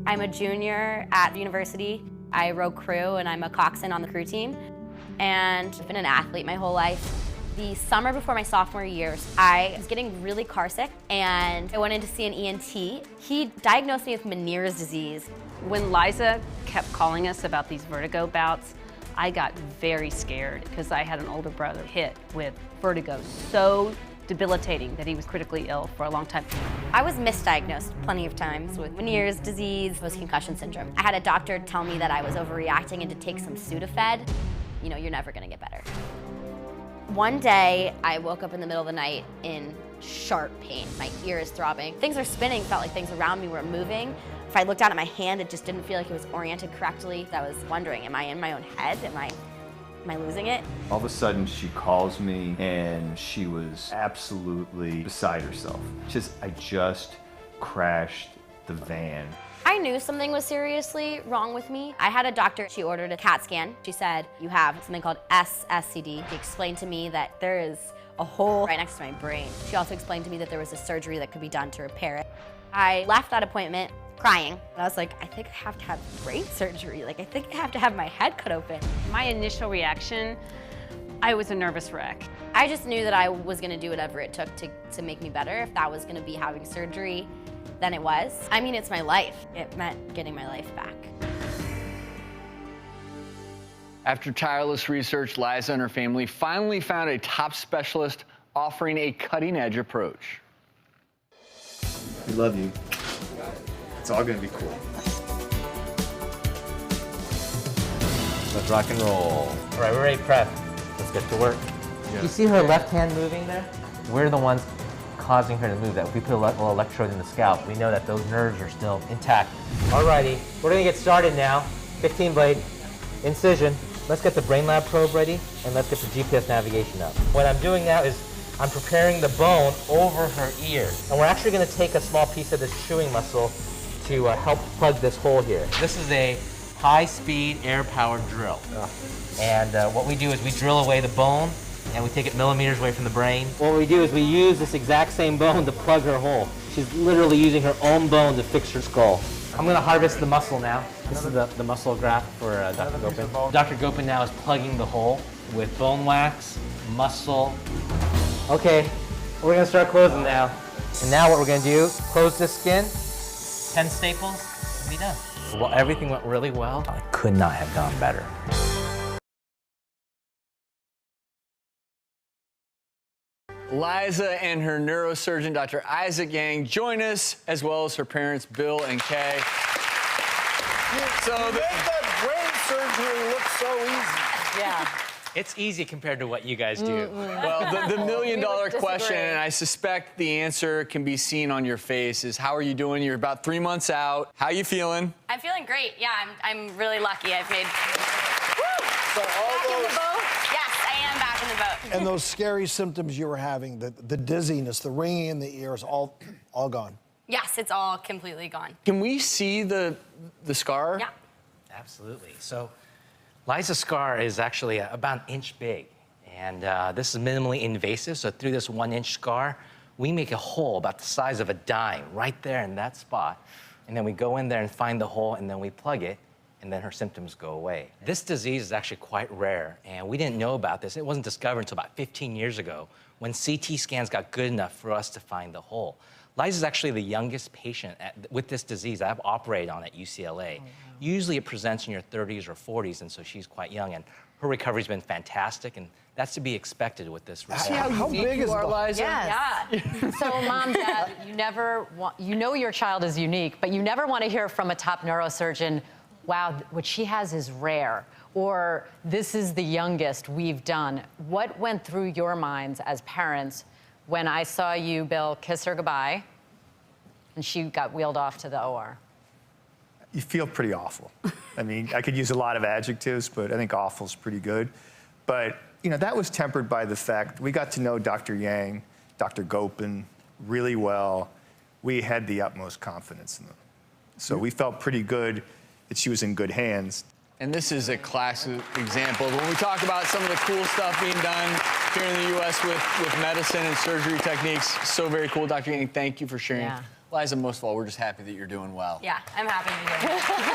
I'm a junior at the university. I row crew and I'm a coxswain on the crew team. And I've been an athlete my whole life. The summer before my sophomore year, I was getting really car sick and I went in to see an ENT. He diagnosed me with Meniere's disease. When Liza kept calling us about these vertigo bouts, I got very scared because I had an older brother hit with vertigo so debilitating that he was critically ill for a long time. I was misdiagnosed plenty of times with Meniere's disease, post-concussion syndrome. I had a doctor tell me that I was overreacting and to take some Sudafed. You know, you're never gonna get better. One day, I woke up in the middle of the night in sharp pain. My ear is throbbing. Things are spinning, felt like things around me were moving. If I looked down at my hand, it just didn't feel like it was oriented correctly. I was wondering, am I in my own head? Am I losing it? All of a sudden, she calls me and she was absolutely beside herself. I just crashed the van. I knew something was seriously wrong with me. I had a doctor, she ordered a CAT scan. She said, you have something called SSCD. She explained to me that there is a hole right next to my brain. She also explained to me that there was a surgery that could be done to repair it. I left that appointment crying. And I was like, I think I have to have brain surgery. Like, I think I have to have my head cut open. My initial reaction, I was a nervous wreck. I just knew that I was gonna do whatever it took to make me better. If that was gonna be having surgery, then it was. I mean, it's my life. It meant getting my life back. After tireless research, Liza and her family finally found a top specialist offering a cutting-edge approach. We love you. It's all gonna be cool. Let's rock and roll. All right, we're ready to prep. Let's get to work. Yeah. You see her left hand moving there? We're the ones causing her to move that. If we put a little electrode in the scalp, we know that those nerves are still intact. Alrighty, we're gonna get started now. 15 blade, incision. Let's get the brain lab probe ready and let's get the GPS navigation up. What I'm doing now is I'm preparing the bone over her ear. And we're actually gonna take a small piece of this chewing muscle to help plug this hole here. This is a high-speed air-powered drill. And what we do is we drill away the bone and we take it millimeters away from the brain. What we do is we use this exact same bone to plug her hole. She's literally using her own bone to fix her skull. I'm gonna harvest the muscle now. This is the muscle graft for Dr. Gopin. Dr. Gopin now is plugging the hole with bone wax, muscle. Okay, we're gonna start closing now. And now what we're gonna do, close this skin, 10 staples, and be done. Well, everything went really well. It could not have gone better. Liza and her neurosurgeon, Dr. Isaac Yang, join us, as well as her parents, Bill and Kay. So you made that brain surgery look so easy. Yeah. It's easy compared to what you guys do. Well, the million-dollar question, and I suspect the answer can be seen on your face, is how are you doing? You're about 3 months out. How you feeling? I'm feeling great. Yeah, I'm really lucky. I've made. So all those, Yes, I am back in the boat. and those scary symptoms you were having, the dizziness, the ringing in the ears, all gone. Yes, it's all completely gone. Can we see the scar? Yeah. Absolutely. So Liza's scar is actually about an inch big. And this is minimally invasive. So through this 1 inch scar, we make a hole about the size of a dime right there in that spot. And then we go in there and find the hole and then we plug it. And then her symptoms go away. This disease is actually quite rare, and we didn't know about this. It wasn't discovered until about 15 years ago when CT scans got good enough for us to find the hole. Liza is actually the youngest patient with this disease I've operated on at UCLA. Usually it presents in your 30s or 40s, and so she's quite young, and her recovery's been fantastic, and that's to be expected with this research. How big is the Liza? Yes. Yeah. So, Mom, Dad, you know your child is unique, but you never want to hear from a top neurosurgeon, wow, what she has is rare, or this is the youngest we've done. What went through your minds as parents when I saw you, Bill, kiss her goodbye, and she got wheeled off to the OR? You feel pretty awful. I mean, I could use a lot of adjectives, but I think awful is pretty good. But, you know, that was tempered by the fact we got to know Dr. Yang, Dr. Gopin really well. We had the utmost confidence in them. So we felt pretty good that she was in good hands. And this is a classic example. When we talk about some of the cool stuff being done here in the U.S. with medicine and surgery techniques, so very cool. Dr. Yang, thank you for sharing Liza, most of all, we're just happy that you're doing well. Yeah, I'm happy to be here.